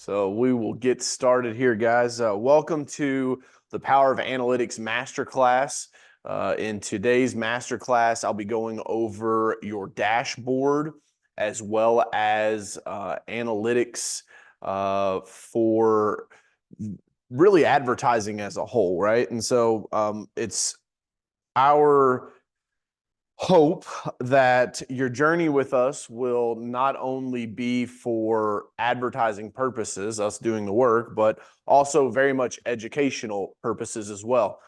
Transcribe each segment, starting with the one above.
So we will get started here, guys. Welcome to the Power of Analytics Masterclass. In today's Masterclass, I'll be going over your dashboard as well as analytics for really advertising as a whole, right? And so it's our hope that your journey with us will not only be for advertising purposes, us doing the work, but also very much educational purposes as well.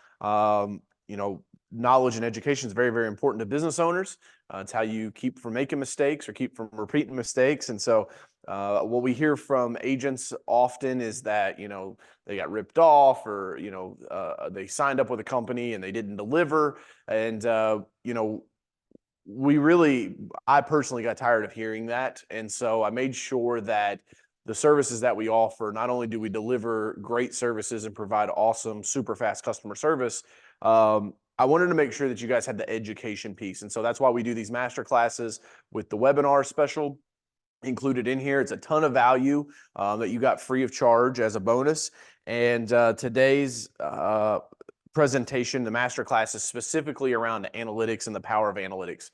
Knowledge and education is very, very important to business owners. It's how you keep from making mistakes or keep from repeating mistakes. And so what we hear from agents often is that, they got ripped off or, they signed up with a company and they didn't deliver. And, I personally got tired of hearing that. And so I made sure that the services that we offer, not only do we deliver great services and provide awesome, super fast customer service, I wanted to make sure that you guys had the education piece. And so that's why we do these master classes with the webinar special included in here. It's a ton of value that you got free of charge as a bonus. And today's presentation, the masterclass, is specifically around analytics and the power of analytics.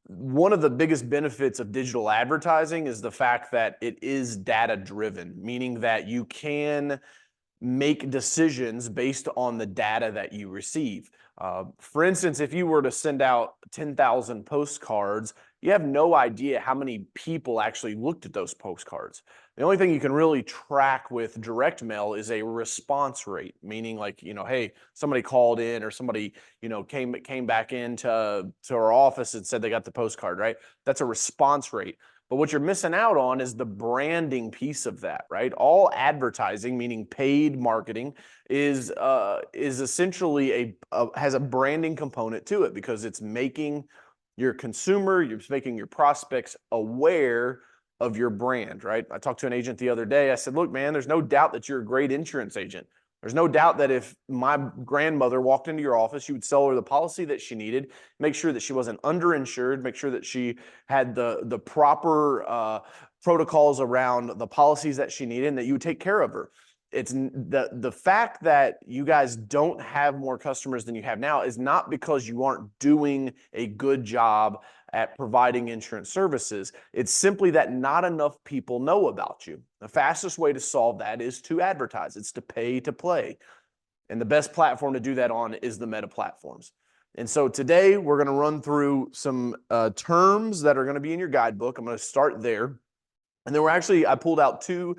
One of the biggest benefits of digital advertising is the fact that it is data driven, meaning that you can make decisions based on the data that you receive. For instance, if you were to send out 10,000 postcards, you have no idea how many people actually looked at those postcards. The only thing you can really track with direct mail is a response rate, meaning like, hey, somebody called in or somebody, came back into our office and said they got the postcard, right? That's a response rate. But what you're missing out on is the branding piece of that, right? All advertising, meaning paid marketing, is essentially has a branding component to it because it's making your consumer, you're making your prospects aware of your brand, right? I talked to an agent the other day. I said, look, man, there's no doubt that you're a great insurance agent. There's no doubt that if my grandmother walked into your office, you would sell her the policy that she needed, make sure that she wasn't underinsured, make sure that she had the proper protocols around the policies that she needed, and that you would take care of her. It's the fact that you guys don't have more customers than you have now is not because you aren't doing a good job at providing insurance services. It's simply that not enough people know about you. The fastest way to solve that is to advertise. It's to pay to play. And the best platform to do that on is the meta platforms. And so today we're going to run through some terms that are going to be in your guidebook. I'm going to start there. And then I pulled out two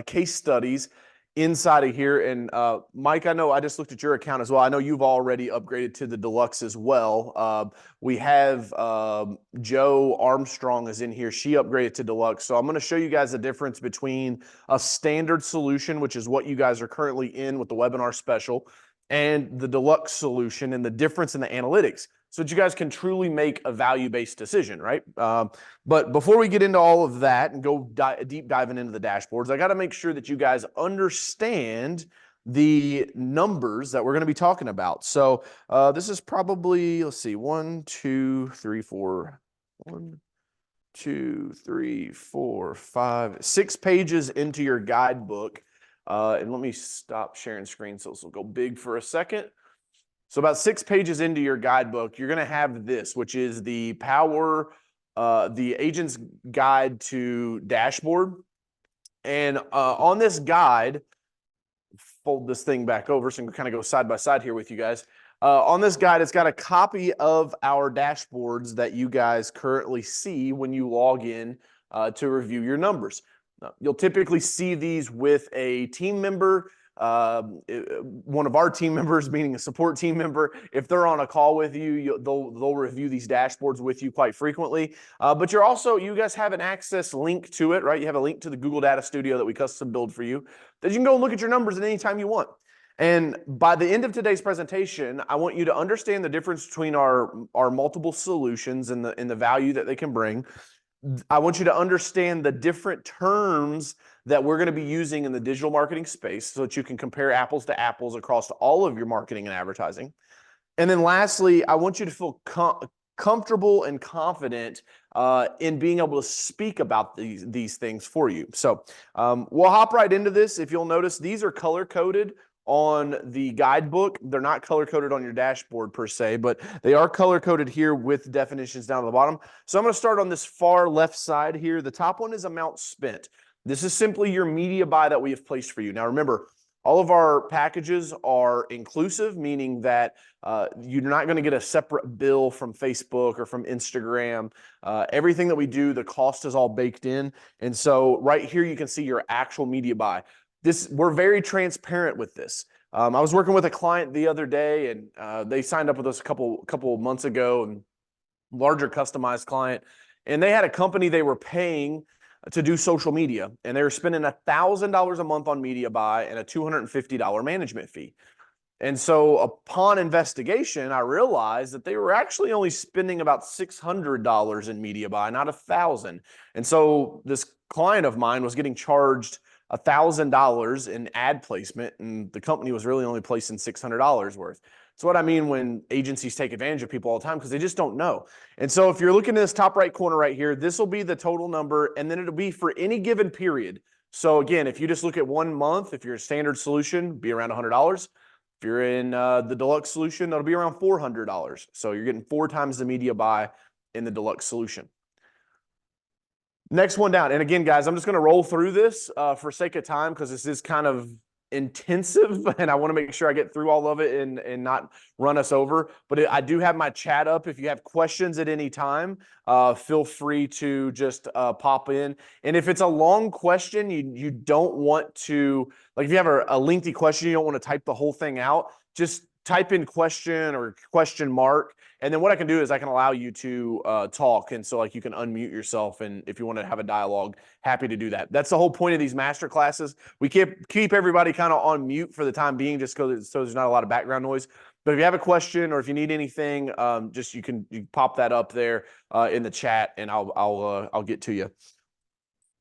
case studies inside of here. And Mike, I know I just looked at your account as well. I know you've already upgraded to the deluxe as well. We have Joe Armstrong is in here. She upgraded to deluxe. So I'm going to show you guys the difference between a standard solution, which is what you guys are currently in with the webinar special, and the deluxe solution, and the difference in the analytics, so that you guys can truly make a value-based decision, right? But before we get into all of that and go deep diving into the dashboards, I got to make sure that you guys understand the numbers that we're going to be talking about. So this is probably, let's see, 1, 2, 3, 4, 1, 2, 3, 4, 5, 6 pages into your guidebook. And let me stop sharing screen so this will go big for a second. So about 6 pages into your guidebook, you're going to have this, which is the the agent's guide to dashboard. And on this guide, fold this thing back over so I can kind of go side by side here with you guys. On this guide, it's got a copy of our dashboards that you guys currently see when you log in to review your numbers. You'll typically see these with a team member. One of our team members, meaning a support team member, if they're on a call with you, they'll review these dashboards with you quite frequently. But you guys have an access link to it, right? You have a link to the Google Data Studio that we custom build for you, that you can go and look at your numbers at any time you want. And by the end of today's presentation, I want you to understand the difference between our multiple solutions and the value that they can bring. I want you to understand the different terms that we're going to be using in the digital marketing space so that you can compare apples to apples across all of your marketing and advertising. And then lastly, I want you to feel comfortable and confident in being able to speak about these things for you. So we'll hop right into this. If you'll notice, these are color-coded on the guidebook. They're not color-coded on your dashboard per se, but they are color-coded here with definitions down at the bottom. So I'm going to start on this far left side here. The top one is amount spent. This is simply your media buy that we have placed for you. Now remember, all of our packages are inclusive, meaning that you're not going to get a separate bill from Facebook or from Instagram. Everything that we do, the cost is all baked in. And so right here, you can see your actual media buy. We're very transparent with this. I was working with a client the other day, and they signed up with us a couple of months ago, and larger customized client, and they had a company they were paying to do social media, and they were spending $1,000 a month on media buy and a $250 management fee. And so upon investigation, I realized that they were actually only spending about $600 in media buy, not $1,000. And so this client of mine was getting charged $1,000 in ad placement, and the company was really only placing $600 worth. It's what I mean when agencies take advantage of people all the time, because they just don't know. And so if you're looking at this top right corner right here, this will be the total number, and then it'll be for any given period. So again, if you just look at 1 month, if you're a standard solution, be around $100. If you're in the deluxe solution, that'll be around $400. So you're getting 4 times the media buy in the deluxe solution. Next one down. And again, guys, I'm just going to roll through this for sake of time, because this is kind of intensive, and I want to make sure I get through all of it and not run us over. But I do have my chat up. If you have questions at any time, feel free to just pop in. And if it's a long question, you don't want to, like if you have a lengthy question, you don't want to type the whole thing out, just type in question or question mark. And then what I can do is I can allow you to talk. And so like you can unmute yourself. And if you want to have a dialogue, happy to do that. That's the whole point of these master classes. We keep everybody kind of on mute for the time being, just so there's not a lot of background noise. But if you have a question or if you need anything, just you can pop that up there in the chat, and I'll get to you.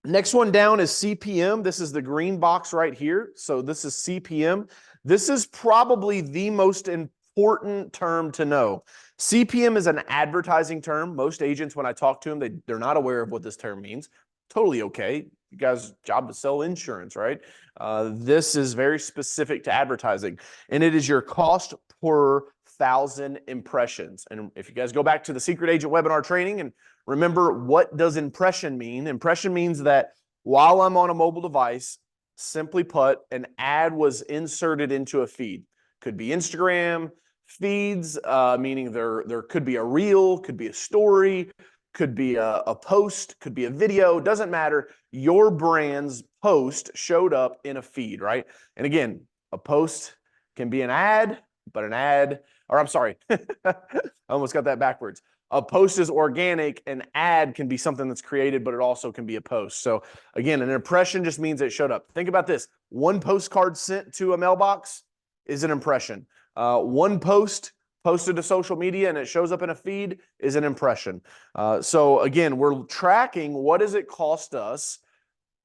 Next one down is CPM. This is the green box right here. So this is CPM. This is probably the most important term to know. CPM is an advertising term. Most agents, when I talk to them, they're not aware of what this term means. Totally okay. You guys' job to sell insurance, right? This is very specific to advertising, and it is your cost per 1,000 impressions. And if you guys go back to the Secret Agent webinar training and remember, what does impression mean? Impression means that while I'm on a mobile device, simply put, an ad was inserted into a feed. Could be Instagram feeds, meaning there could be a reel, could be a story, could be a post, could be a video, doesn't matter. Your brand's post showed up in a feed, right? And again, a post can be an ad, but an ad, or I'm sorry, I almost got that backwards. A post is organic. An ad can be something that's created, but it also can be a post. So again, an impression just means it showed up. Think about this. 1 postcard sent to a mailbox is an impression. 1 post posted to social media and it shows up in a feed is an impression. So again, we're tracking what does it cost us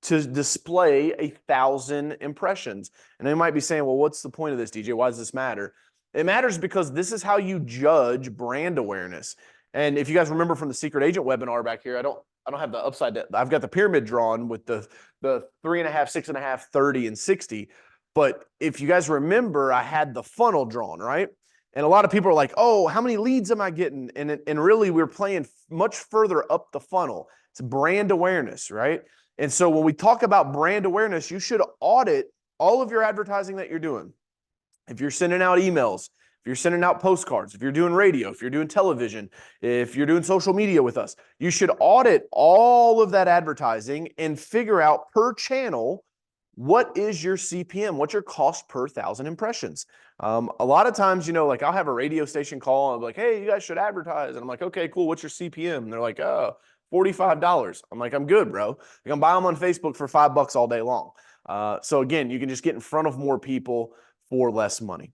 to display 1,000 impressions. And they might be saying, well, what's the point of this, DJ? Why does this matter? It matters because this is how you judge brand awareness. And if you guys remember from the Secret Agent webinar back here, I don't have the upside down. I've got the pyramid drawn with the 3.5, 6.5, 30, and 60. But if you guys remember, I had the funnel drawn, right? And a lot of people are like, oh, how many leads am I getting? And really, we're playing much further up the funnel. It's brand awareness, right? And so when we talk about brand awareness, you should audit all of your advertising that you're doing. If you're sending out emails, if you're sending out postcards, if you're doing radio, if you're doing television, if you're doing social media with us, you should audit all of that advertising and figure out per channel, what is your CPM? What's your cost per 1,000 impressions? A lot of times, like I'll have a radio station call and I'm like, hey, you guys should advertise. And I'm like, okay, cool. What's your CPM? And they're like, oh, $45. I'm like, I'm good, bro. You can buy them on Facebook for $5 all day long. So again, you can just get in front of more people for less money.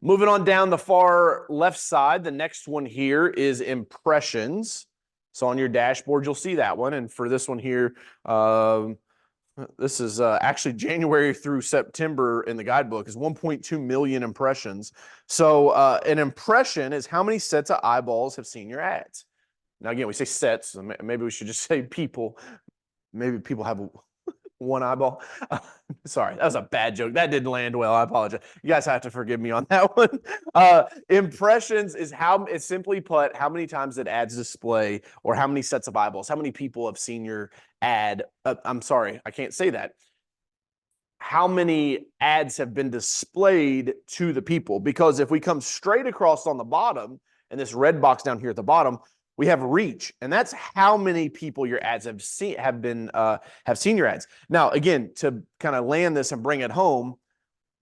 Moving on down the far left side, the next one here is impressions. So on your dashboard, you'll see that one. And for this one here, this is actually January through September in the guidebook is 1.2 million impressions. So an impression is how many sets of eyeballs have seen your ads. Now, again, we say sets. So maybe we should just say people. Maybe people have one eyeball. Sorry, that was a bad joke. That didn't land well. I apologize. You guys have to forgive me on that one. Impressions is how, it's simply put, how many times did ads display, or how many sets of eyeballs, how many people have seen your ad. I'm sorry, I can't say that. How many ads have been displayed to the people? Because if we come straight across on the bottom, and this red box down here at the bottom, we have reach, and that's how many people your ads have seen your ads. Now, again, to kind of land this and bring it home,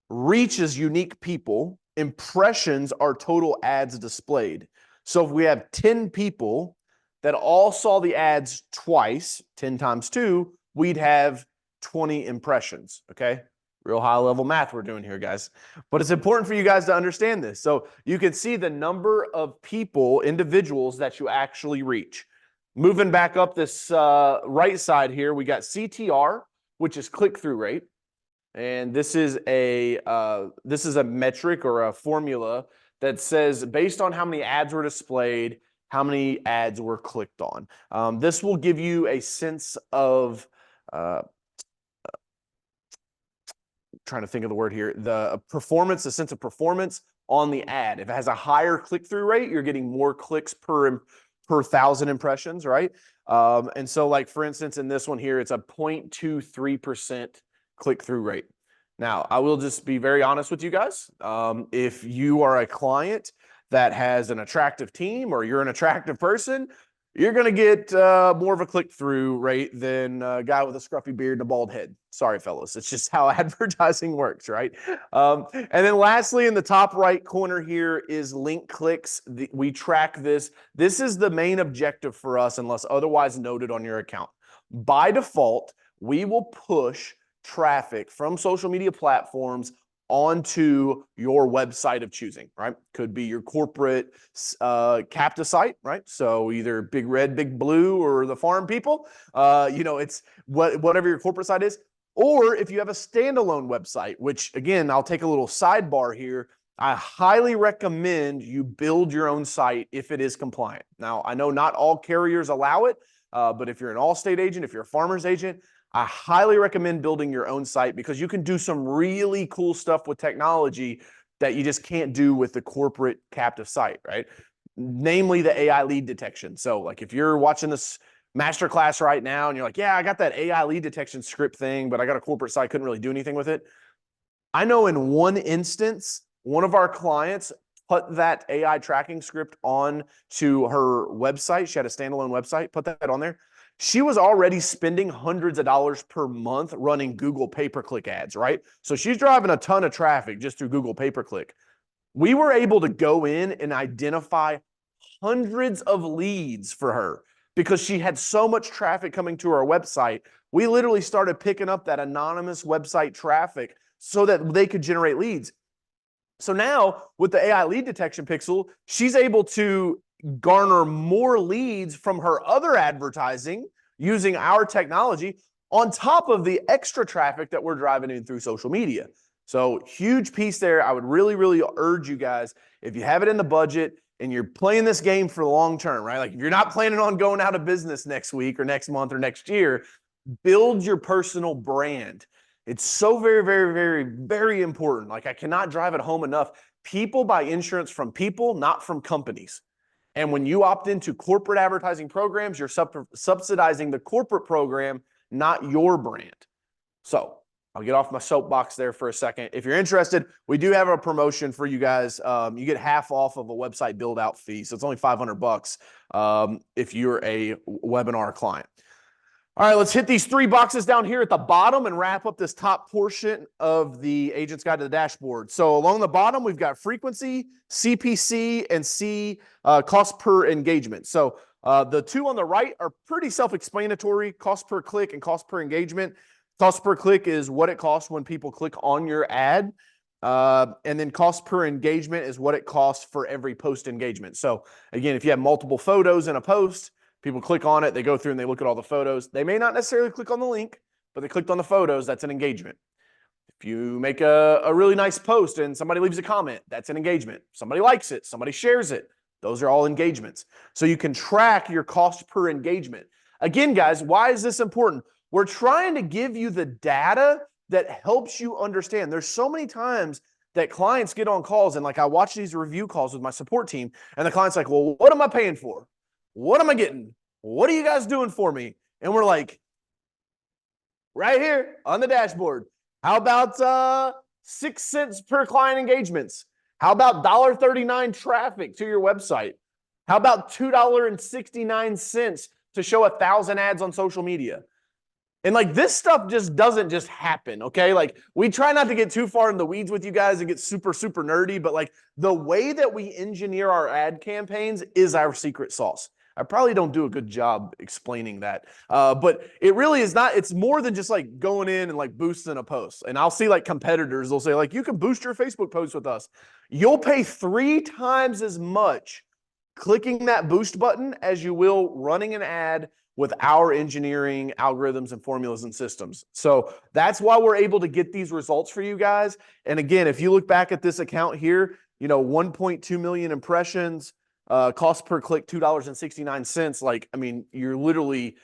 reach is unique people. Impressions are total ads displayed. So if we have 10 people that all saw the ads twice, 10 times 2, we'd have 20 impressions, okay? Real high level math we're doing here, guys. But it's important for you guys to understand this. So you can see the number of people, individuals that you actually reach. Moving back up this right side here, we got CTR, which is click-through rate. And this is a metric or a formula that says based on how many ads were displayed, how many ads were clicked on. This will give you a sense of trying to think of the word here, the performance, the sense of performance on the ad. If it has a higher click-through rate, you're getting more clicks per 1,000 impressions, right? And so like, for instance, in this one here, it's a 0.23% click-through rate. Now, I will just be very honest with you guys. If you are a client that has an attractive team, or you're an attractive person, you're going to get more of a click-through rate than a guy with a scruffy beard and a bald head. Sorry, fellas. It's just how advertising works, right? And then lastly, in the top right corner here is link clicks. We track this. This is the main objective for us unless otherwise noted on your account. By default, we will push traffic from social media platforms onto your website of choosing, right? Could be your corporate captive site, right? So either Big Red, Big Blue, or the farm people. It's whatever your corporate site is. Or if you have a standalone website, which again, I'll take a little sidebar here. I highly recommend you build your own site if it is compliant. Now, I know not all carriers allow it, but if you're an Allstate agent, if you're a farmer's agent, I highly recommend building your own site because you can do some really cool stuff with technology that you just can't do with the corporate captive site, right? Namely the AI lead detection. So like if you're watching this Masterclass right now and you're like, yeah, I got that AI lead detection script thing, but I got a corporate site, couldn't really do anything with it. I know in one instance, one of our clients put that AI tracking script on to her website. She had a standalone website, put that on there. She was already spending hundreds of dollars per month running Google pay-per-click ads, right? So she's driving a ton of traffic just through Google pay-per-click. We were able to go in and identify hundreds of leads for her because she had so much traffic coming to our website. We literally started picking up that anonymous website traffic so that they could generate leads. So now with the AI lead detection pixel, she's able to garner more leads from her other advertising using our technology on top of the extra traffic that we're driving in through social media. So huge piece there. I would really, really urge you guys, if you have it in the budget and you're playing this game for the long term, right? Like if you're not planning on going out of business next week or next month or next year, build your personal brand. It's so very, very, very, very important. Like I cannot drive it home enough. People buy insurance from people, not from companies. And when you opt into corporate advertising programs, you're subsidizing the corporate program, not your brand. So I'll get off my soapbox there for a second. If you're interested, we do have a promotion for you guys. You get half off of a website build out fee. So it's only $500 if you're a webinar client. All right, let's hit these 3 boxes down here at the bottom and wrap up this top portion of the Agent's Guide to the Dashboard. So along the bottom, we've got frequency, CPC, and C, cost per engagement. So the 2 on the right are pretty self-explanatory, cost per click and cost per engagement. Cost per click is what it costs when people click on your ad. And then cost per engagement is what it costs for every post engagement. So again, if you have multiple photos in a post, people click on it, they go through and they look at all the photos. They may not necessarily click on the link, but they clicked on the photos, that's an engagement. If you make a really nice post and somebody leaves a comment, that's an engagement. Somebody likes it, somebody shares it, Those are all engagements. So you can track your cost per engagement. Again, guys, why is this important? We're trying to give you the data that helps you understand. There's so many times that clients get on calls, and like I watch these review calls with my support team, and the client's like, well, what am I paying for? What am I getting? What are you guys doing for me? And we're like, right here on the dashboard. How about 6 cents per client engagements? How about $1.39 traffic to your website? How about $2.69 to show 1,000 ads on social media? And like this stuff just doesn't just happen, okay? Like we try not to get too far in the weeds with you guys and get super, super nerdy, but like the way that we engineer our ad campaigns is our secret sauce. I probably don't do a good job explaining that, but it really is not. It's more than just like going in and like boosting a post. And I'll see like competitors, they'll say like, you can boost your Facebook post with us. You'll pay 3 times as much clicking that boost button as you will running an ad with our engineering algorithms and formulas and systems. So that's why we're able to get these results for you guys. And again, if you look back at this account here, 1.2 million impressions, cost per click $2.69. Like, I mean, you're literally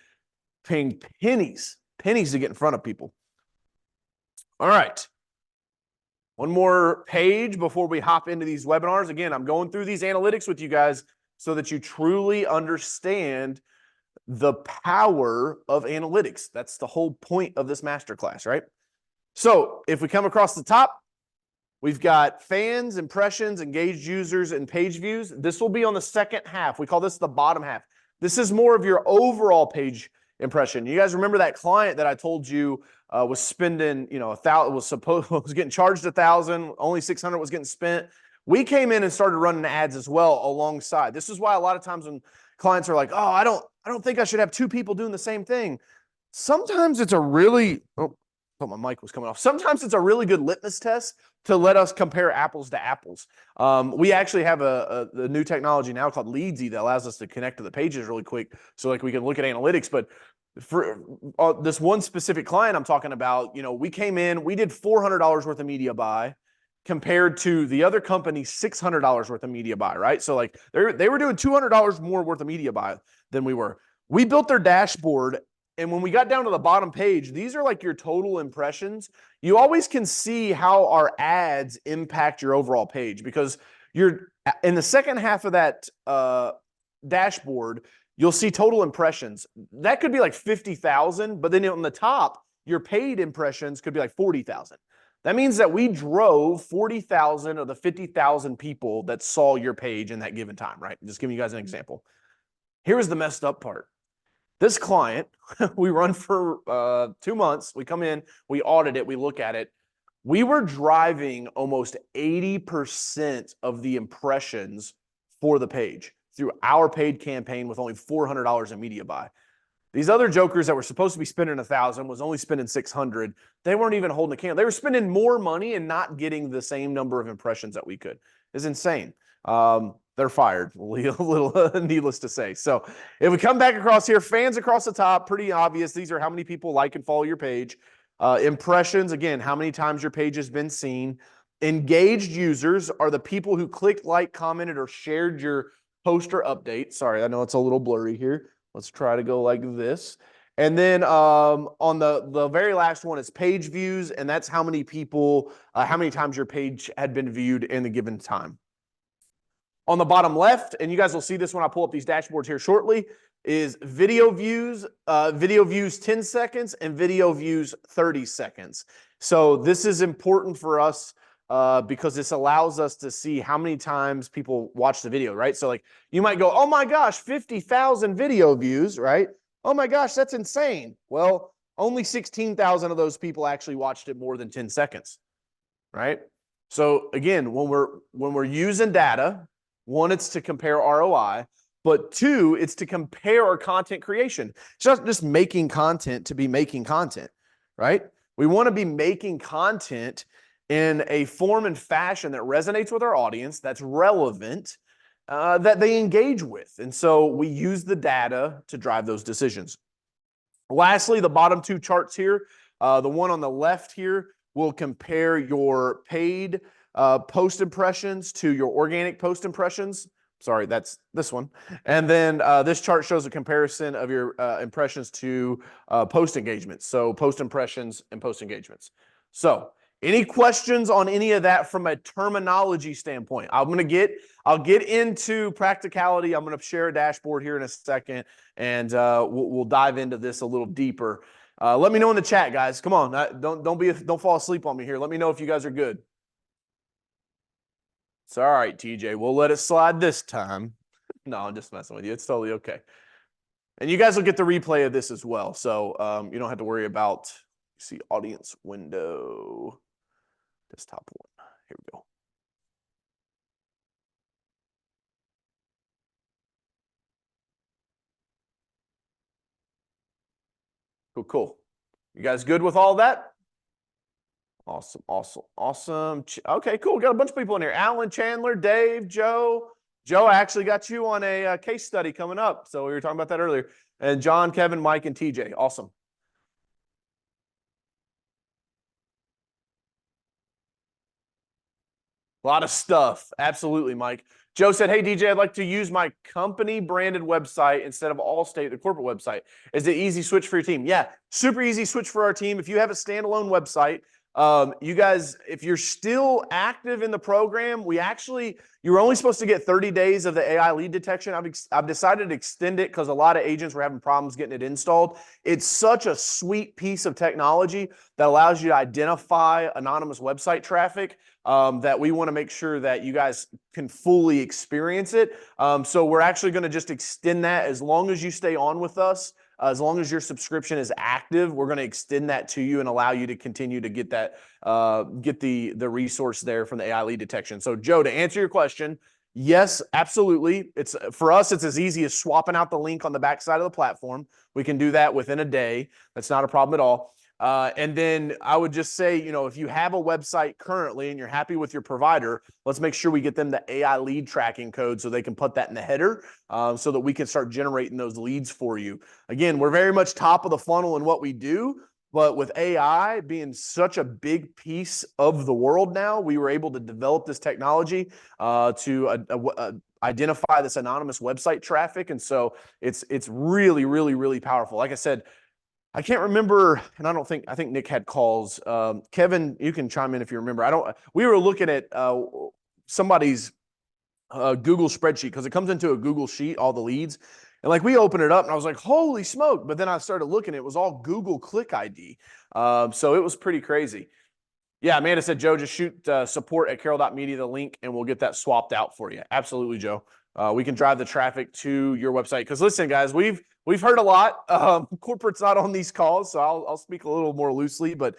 paying pennies to get in front of people. All right. One more page before we hop into these webinars. Again, I'm going through these analytics with you guys so that you truly understand the power of analytics. That's the whole point of this masterclass, right? So if we come across the top, we've got fans, impressions, engaged users, and page views. This will be on the second half. We call this the bottom half. This is more of your overall page impression. You guys remember that client that I told you was spending, 1,000, was getting charged 1,000, only 600 was getting spent. We came in and started running ads as well alongside. This is why a lot of times when clients are like, oh, I don't think I should have 2 people doing the same thing. Sometimes it's a really, thought my mic was coming off. Sometimes it's a really good litmus test to let us compare apples to apples. We actually have a new technology now called Leadsy that allows us to connect to the pages really quick, so like we can look at analytics. But for this one specific client I'm talking about, we came in, we did $400 worth of media buy compared to the other company's $600 worth of media buy, right? So like they were doing $200 more worth of media buy than we were. We built their dashboard, and when we got down to the bottom page, these are like your total impressions. You always can see how our ads impact your overall page, because you're in the second half of that dashboard, you'll see total impressions. That could be like 50,000, but then on the top, your paid impressions could be like 40,000. That means that we drove 40,000 of the 50,000 people that saw your page in that given time, right? Just giving you guys an example. Here's the messed up part. This client, we run for 2 months. We come in, we audit it, we look at it. We were driving almost 80% of the impressions for the page through our paid campaign with only $400 in media buy. These other jokers that were supposed to be spending 1,000 was only spending 600. They weren't even holding a candle. They were spending more money and not getting the same number of impressions that we could. It's insane. They're fired, a little needless to say. So if we come back across here, fans across the top, pretty obvious. These are how many people like and follow your page. Impressions, again, how many times your page has been seen. Engaged users are the people who clicked, like, commented, or shared your post or update. Sorry, I know it's a little blurry here. Let's try to go like this. And then on the very last one is page views, and that's how many people, how many times your page had been viewed in a given time. On the bottom left, and you guys will see this when I pull up these dashboards here shortly, is video views 10 seconds and video views 30 seconds. So this is important for us because this allows us to see how many times people watch the video, right? So like you might go, oh my gosh, 50,000 video views, right? Oh my gosh, that's insane. Well, only 16,000 of those people actually watched it more than 10 seconds, right? So again, when we're using data, one, it's to compare ROI, but 2, it's to compare our content creation. It's not just making content to be making content, right? We want to be making content in a form and fashion that resonates with our audience, that's relevant, that they engage with. And so we use the data to drive those decisions. Lastly, the bottom 2 charts here, the one on the left here will compare your paid post impressions to your organic post impressions. Sorry, that's this one. And then this chart shows a comparison of your impressions to post engagements. So post impressions and post engagements. So any questions on any of that from a terminology standpoint? I'll get into practicality. I'm going to share a dashboard here in a second, and we'll dive into this a little deeper. Let me know in the chat, guys. Come on, don't fall asleep on me here. Let me know if you guys are good. It's all right, TJ. We'll let it slide this time. No, I'm just messing with you. It's totally okay. And you guys will get the replay of this as well. So you don't have to worry about, see, audience window, desktop one. Here we go. Cool, cool. You guys good with all that? Awesome, awesome, awesome. Okay, cool. Got a bunch of people in here. Alan, Chandler, Dave, Joe. Joe, I actually got you on a case study coming up. So we were talking about that earlier. And John, Kevin, Mike, and TJ. Awesome. A lot of stuff. Absolutely, Mike. Joe said, hey, DJ, I'd like to use my company branded website instead of Allstate, the corporate website. Is it easy switch for your team? Yeah, super easy switch for our team. If you have a standalone website, you guys, if you're still active in the program, you're only supposed to get 30 days of the AI lead detection. I've decided to extend it because a lot of agents were having problems getting it installed. It's such a sweet piece of technology that allows you to identify anonymous website traffic that we want to make sure that you guys can fully experience it. So we're actually going to just extend that as long as you stay on with us. As long as your subscription is active, we're going to extend that to you and allow you to continue to get that, get the resource there from the AI lead detection. So, Joe, to answer your question, yes, absolutely. It's for us, it's as easy as swapping out the link on the backside of the platform. We can do that within a day. That's not a problem at all. And then I would just say, if you have a website currently and you're happy with your provider, let's make sure we get them the AI lead tracking code so they can put that in the header so that we can start generating those leads for you. Again, we're very much top of the funnel in what we do, but with AI being such a big piece of the world now, we were able to develop this technology to identify this anonymous website traffic. And so it's really, really, really powerful. Like I said, I can't remember, and I think Nick had calls. Kevin, you can chime in if you remember. We were looking at somebody's Google spreadsheet because it comes into a Google sheet, all the leads. And like we opened it up and I was like, holy smoke. But then I started looking, it was all Google Click ID. So it was pretty crazy. Yeah, Amanda said, Joe, just shoot support@carroll.media, the link, and we'll get that swapped out for you. Absolutely, Joe. We can drive the traffic to your website. Because listen, guys, we've heard a lot. Corporate's not on these calls, so I'll speak a little more loosely. But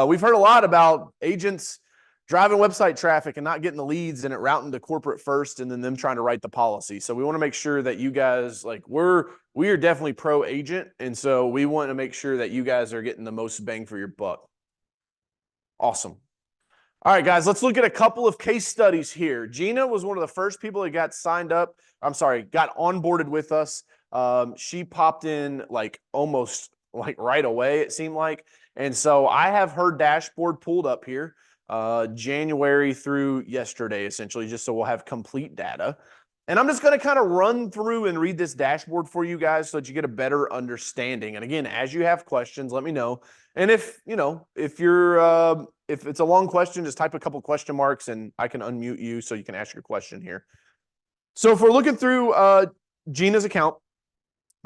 we've heard a lot about agents driving website traffic and not getting the leads and it routing to corporate first and then them trying to write the policy. So we want to make sure that you guys, we are definitely pro agent. And so we want to make sure that you guys are getting the most bang for your buck. Awesome. All right, guys, let's look at a couple of case studies here. Gina was one of the first people that got got onboarded with us. She popped in almost right away, it seemed like. And so I have her dashboard pulled up here, January through yesterday, essentially, just so we'll have complete data. And I'm just going to kind of run through and read this dashboard for you guys so that you get a better understanding. And again, as you have questions, let me know. And if it's a long question, just type a couple question marks and I can unmute you so you can ask your question here. So if we're looking through Gina's account,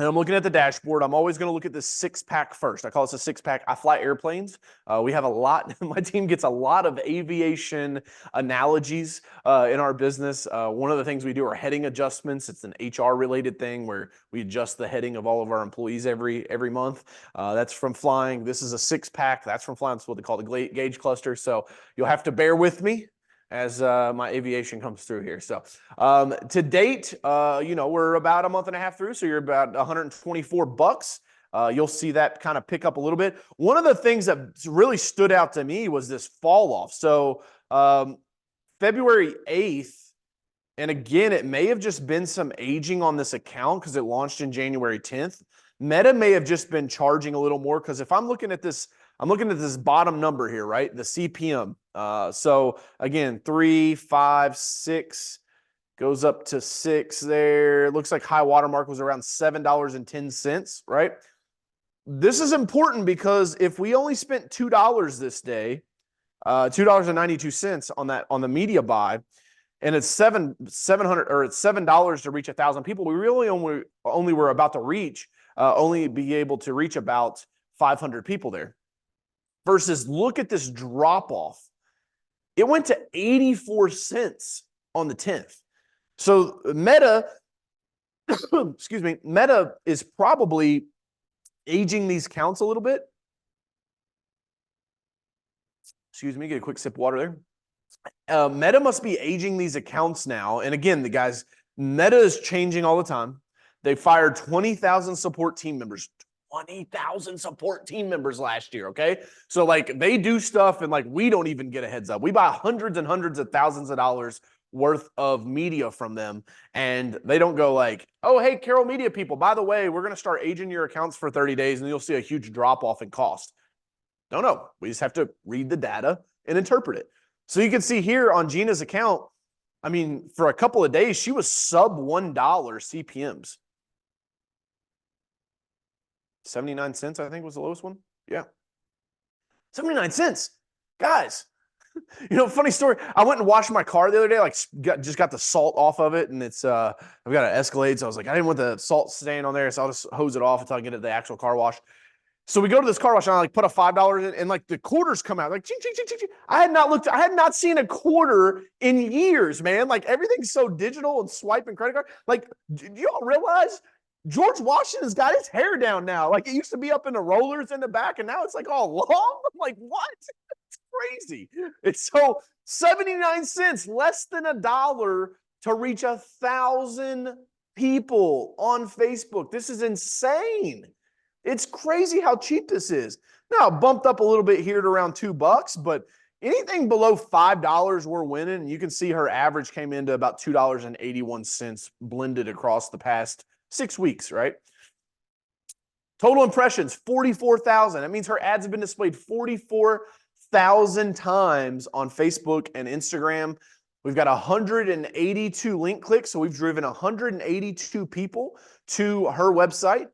and I'm looking at the dashboard, I'm always going to look at this 6-pack first. I call this a 6-pack. I fly airplanes. We have a lot. My team gets a lot of aviation analogies in our business. One of the things we do are heading adjustments. It's an HR related thing where we adjust the heading of all of our employees every month. That's from flying. This is a 6-pack. That's from flying. That's what they call the gauge cluster. So you'll have to bear with me as my aviation comes through here. So to date, we're about a month and a half through, so you're about $124. You'll see that kind of pick up a little bit. One of the things that really stood out to me was this fall off. So February 8th, and again, it may have just been some aging on this account because it launched in January 10th. Meta may have just been charging a little more because if I'm looking at this bottom number here, right? The CPM. So again, 3, 5, 6, Goes up to 6 there. It looks like high watermark was around $7.10, right? This is important because if we only spent $2 this day, $2.92 on the media buy, and it's $700 or it's $7 to reach 1,000 people, we really only were about to reach only be able to reach about 500 people there. Versus look at this drop off. It went to 84 cents on the 10th. So Meta, excuse me, Meta is probably aging these counts a little bit. Excuse me, get a quick sip of water there. Meta must be aging these accounts now. And again, the guys, Meta is changing all the time. They fired 20,000 support team members. 20,000 support team members last year, okay? So, like, they do stuff and, like, we don't even get a heads up. We buy hundreds and hundreds of thousands of dollars worth of media from them, and they don't go like, oh, hey, Carroll Media people, by the way, we're going to start aging your accounts for 30 days, and you'll see a huge drop-off in cost. No. We just have to read the data and interpret it. So you can see here on Gina's account, I mean, for a couple of days, she was sub $1 CPMs. 79 cents, I think, was the lowest one. Yeah. 79 cents. Guys, funny story. I went and washed my car the other day, like just got the salt off of it, and it's I've got an Escalade, so I was like, I didn't want the salt staying on there, so I'll just hose it off until I get it the actual car wash. So we go to this car wash, and I like put a $5 in, and like the quarters come out, like ching, ching, ching, ching, ching. I had not seen a quarter in years, man. Like everything's so digital and swiping credit card. Like, do y'all realize George Washington's got his hair down now? Like it used to be up in the rollers in the back, and now it's like all long. I'm like, what? It's crazy. It's so 79 cents, less than $1 to reach 1,000 people on Facebook. This is insane. It's crazy how cheap this is. Now, it bumped up a little bit here to around $2, but anything below $5 we're winning. And you can see her average came into about $2.81 blended across the past 6 weeks, right? Total impressions, 44,000. That means her ads have been displayed 44,000 times on Facebook and Instagram. We've got 182 link clicks, so we've driven 182 people to her website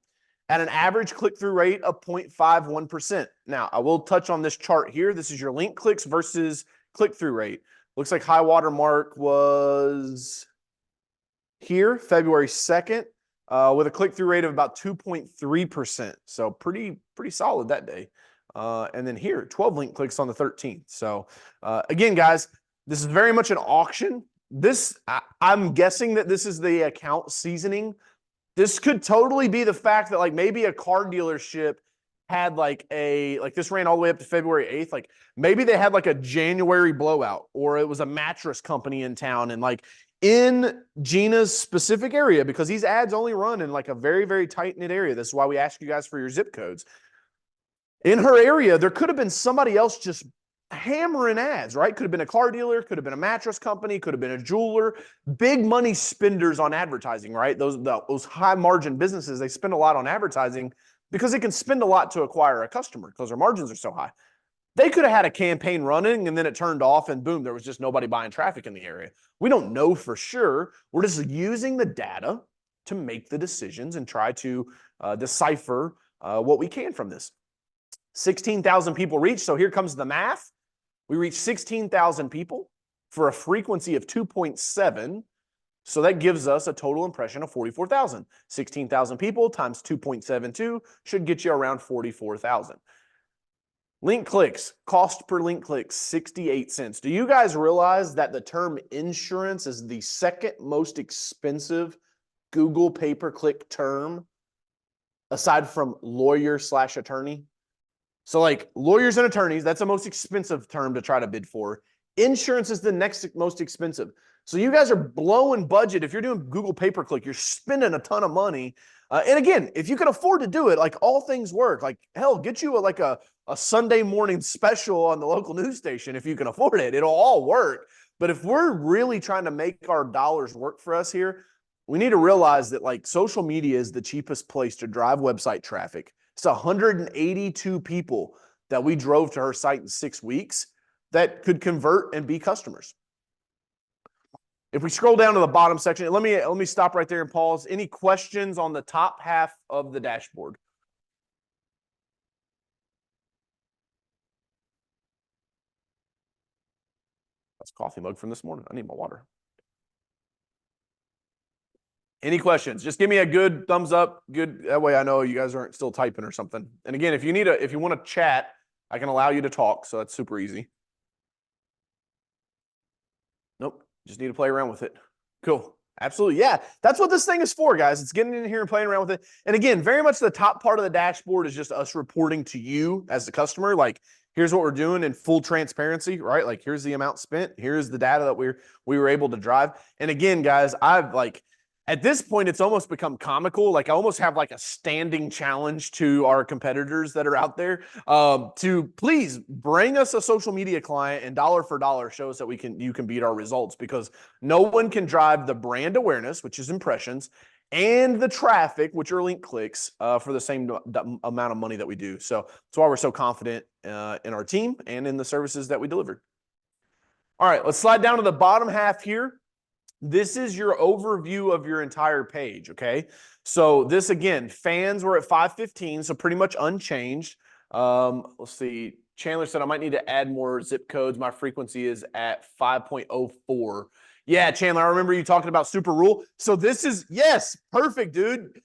at an average click-through rate of 0.51%. Now, I will touch on this chart here. This is your link clicks versus click-through rate. Looks like high water mark was here, February 2nd, with a click-through rate of about 2.3%. So pretty solid that day. And then here, 12 link clicks on the 13th. So again, guys, this is very much an auction. I'm guessing that this is the account seasoning. This could totally be the fact that like maybe a car dealership had like this ran all the way up to February 8th. Like maybe they had like a January blowout, or it was a mattress company in town, and like in Gina's specific area, because these ads only run in like a very, very tight knit area. This is why we ask you guys for your zip codes. In her area, there could have been somebody else just hammering ads, right? Could have been a car dealer, could have been a mattress company, could have been a jeweler, big money spenders on advertising, right? Those high margin businesses, they spend a lot on advertising because they can spend a lot to acquire a customer because their margins are so high. They could have had a campaign running and then it turned off and boom, there was just nobody buying traffic in the area. We don't know for sure. We're just using the data to make the decisions and try to decipher what we can from this. 16,000 people reached. So here comes the math. We reached 16,000 people for a frequency of 2.7. So that gives us a total impression of 44,000. 16,000 people times 2.72 should get you around 44,000. Link clicks, cost per link click, 68 cents. Do you guys realize that the term insurance is the second most expensive Google pay-per-click term aside from lawyer/attorney? So like lawyers and attorneys, that's the most expensive term to try to bid for. Insurance is the next most expensive. So you guys are blowing budget. If you're doing Google pay-per-click, you're spending a ton of money. And again, if you can afford to do it, like all things work. Like hell, get you a Sunday morning special on the local news station if you can afford it. It'll all work. But if we're really trying to make our dollars work for us here, we need to realize that like social media is the cheapest place to drive website traffic. It's 182 people that we drove to her site in 6 weeks that could convert and be customers. If we scroll down to the bottom section, let me stop right there and pause. Any questions on the top half of the dashboard? That's a coffee mug from this morning. I need my water. Any questions? Just give me a good thumbs up. Good. That way I know you guys aren't still typing or something. And again, if you want to chat, I can allow you to talk. So that's super easy. Nope. Just need to play around with it. Cool. Absolutely. Yeah. That's what this thing is for, guys. It's getting in here and playing around with it. And again, very much the top part of the dashboard is just us reporting to you as the customer. Like, here's what we're doing in full transparency, right? Like, here's the amount spent. Here's the data that we were able to drive. And again, guys, at this point, it's almost become comical. Like, I almost have like a standing challenge to our competitors that are out there to please bring us a social media client and dollar for dollar show us that you can beat our results, because no one can drive the brand awareness, which is impressions, and the traffic, which are link clicks, for the same amount of money that we do. So that's why we're so confident in our team and in the services that we deliver. All right, let's slide down to the bottom half here. This is your overview of your entire page, okay? So this, again, fans were at 515, so pretty much unchanged. Let's see. Chandler said I might need to add more zip codes. My frequency is at 5.04. Yeah, Chandler, I remember you talking about super rule. So this is, yes, perfect, dude.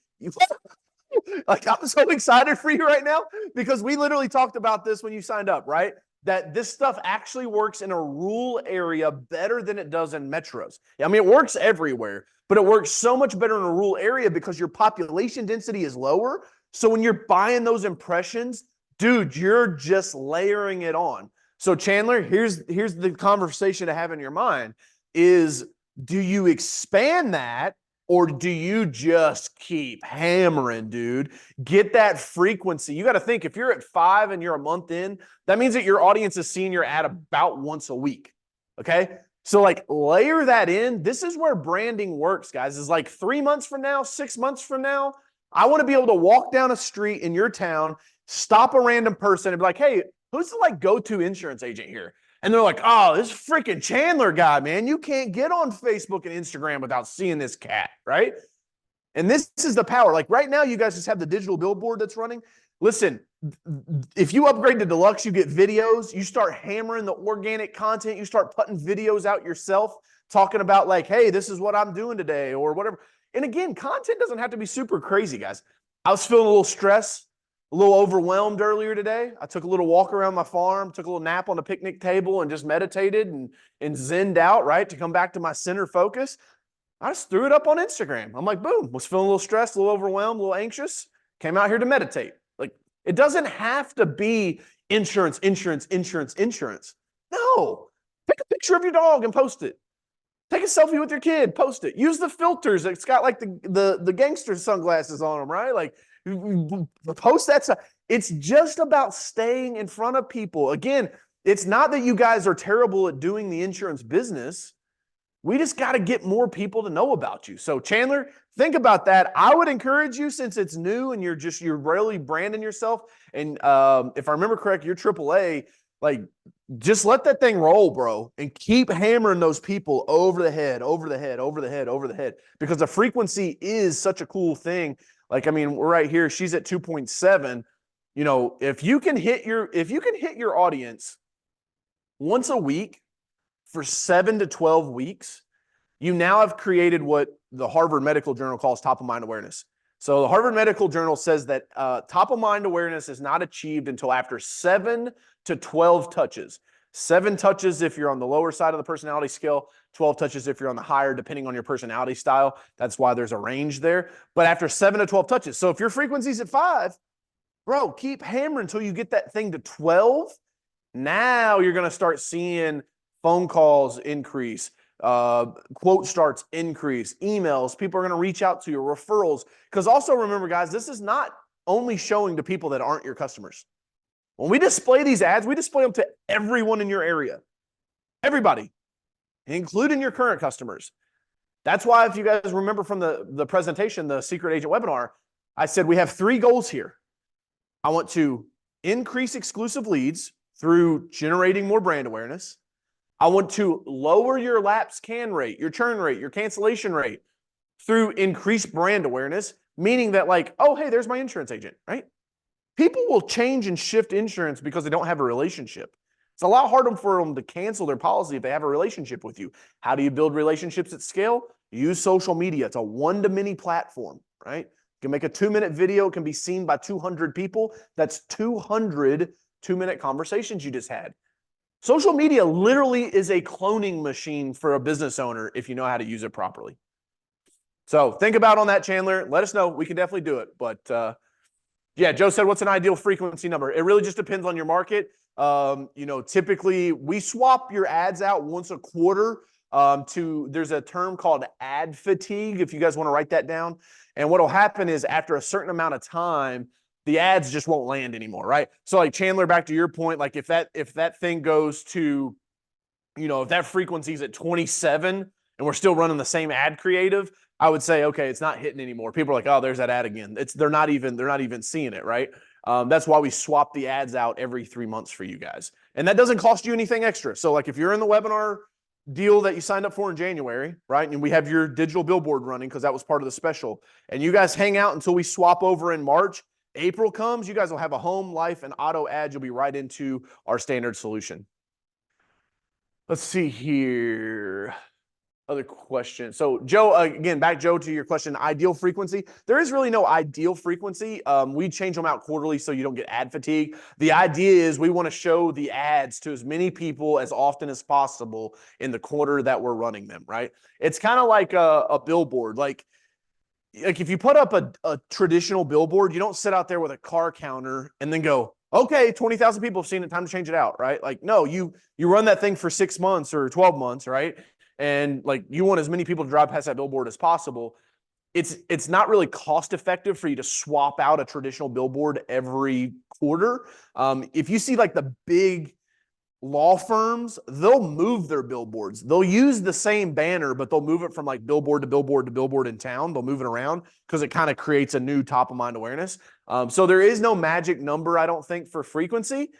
Like, I'm so excited for you right now because we literally talked about this when you signed up, right? That this stuff actually works in a rural area better than it does in metros. I mean, it works everywhere, but it works so much better in a rural area because your population density is lower. So when you're buying those impressions, dude, you're just layering it on. So Chandler, here's the conversation to have in your mind is, do you expand that, or do you just keep hammering, dude? Get that frequency. You got to think, if you're at 5 and you're a month in, that means that your audience is seeing your ad about once a week, okay? So like, layer that in. This is where branding works, guys. Is like 3 months from now, 6 months from now, I want to be able to walk down a street in your town, stop a random person and be like, hey, who's the like go-to insurance agent here? And they're like, oh, this freaking Chandler guy, man. You can't get on Facebook and Instagram without seeing this cat, right? And this is the power. Like right now, you guys just have the digital billboard that's running. Listen, if you upgrade to Deluxe, you get videos. You start hammering the organic content. You start putting videos out yourself, talking about like, hey, this is what I'm doing today or whatever. And again, content doesn't have to be super crazy, guys. I was feeling a little stressed, a little overwhelmed earlier today. I took a little walk around my farm, took a little nap on the picnic table and just meditated and zenned out, right, to come back to my center focus. I just threw it up on Instagram. I'm like, boom, was feeling a little stressed, a little overwhelmed, a little anxious, came out here to meditate. Like, it doesn't have to be insurance. No, take a picture of your dog and post it. Take a selfie with your kid, post it. Use the filters. It's got like the gangster sunglasses on them, right? Like, post that stuff. It's just about staying in front of people. Again, it's not that you guys are terrible at doing the insurance business. We just got to get more people to know about you. So Chandler, think about that. I would encourage you, since it's new and you're really branding yourself. And if I remember correct, you're AAA, like, just let that thing roll, bro, and keep hammering those people over the head, because the frequency is such a cool thing. Like, I mean, we're right here. She's at 2.7. You know, if you can hit your audience once a week for 7 to 12 weeks, you now have created what the Harvard Medical Journal calls top of mind awareness. So the Harvard Medical Journal says that top of mind awareness is not achieved until after 7 to 12 touches. 7 touches if you're on the lower side of the personality scale, 12 touches if you're on the higher, depending on your personality style. That's why there's a range there. But after 7 to 12 touches. So if your frequency's at 5, bro, keep hammering until you get that thing to 12. Now you're going to start seeing phone calls increase, quote starts increase, emails, people are going to reach out to you, referrals. Because also remember, guys, this is not only showing to people that aren't your customers. When we display these ads, we display them to everyone in your area. Everybody, including your current customers. That's why, if you guys remember from the presentation, the Secret Agent webinar, I said we have 3 goals here. I want to increase exclusive leads through generating more brand awareness. I want to lower your lapse can rate, your churn rate, your cancellation rate through increased brand awareness, meaning that like, oh, hey, there's my insurance agent, right? People will change and shift insurance because they don't have a relationship. It's a lot harder for them to cancel their policy if they have a relationship with you. How do you build relationships at scale? Use social media. It's a one-to-many platform, right? You can make a 2-minute video. It can be seen by 200 people. That's 200 2-minute conversations you just had. Social media literally is a cloning machine for a business owner if you know how to use it properly. So think about on that, Chandler. Let us know. We can definitely do it. But yeah, Joe said, what's an ideal frequency number? It really just depends on your market. Typically we swap your ads out once a quarter. There's a term called ad fatigue, if you guys want to write that down. And what'll happen is after a certain amount of time, the ads just won't land anymore, right? So like Chandler, back to your point, like if that thing goes to, if that frequency is at 27 and we're still running the same ad creative, I would say, okay, it's not hitting anymore. People are like, oh, there's that ad again. They're not even seeing it, right? That's why we swap the ads out every 3 months for you guys. And that doesn't cost you anything extra. So like if you're in the webinar deal that you signed up for in January, right? And we have your digital billboard running because that was part of the special. And you guys hang out until we swap over in March. April comes, you guys will have a home, life, and auto ad. You'll be right into our standard solution. Let's see here. Other question. So Joe, again, back Joe to your question, ideal frequency. There is really no ideal frequency. We change them out quarterly so you don't get ad fatigue. The idea is we want to show the ads to as many people as often as possible in the quarter that we're running them, right? It's kind of like a billboard. Like if you put up a traditional billboard, you don't sit out there with a car counter and then go, okay, 20,000 people have seen it, time to change it out, right? Like, no, you run that thing for 6 months or 12 months, right? And like you want as many people to drive past that billboard as possible. It's not really cost effective for you to swap out a traditional billboard every quarter. If you see like the big law firms, they'll move their billboards. They'll use the same banner, but they'll move it from like billboard to billboard to billboard in town. They'll move it around because it kind of creates a new top of mind awareness. So there is no magic number, I don't think, for frequency.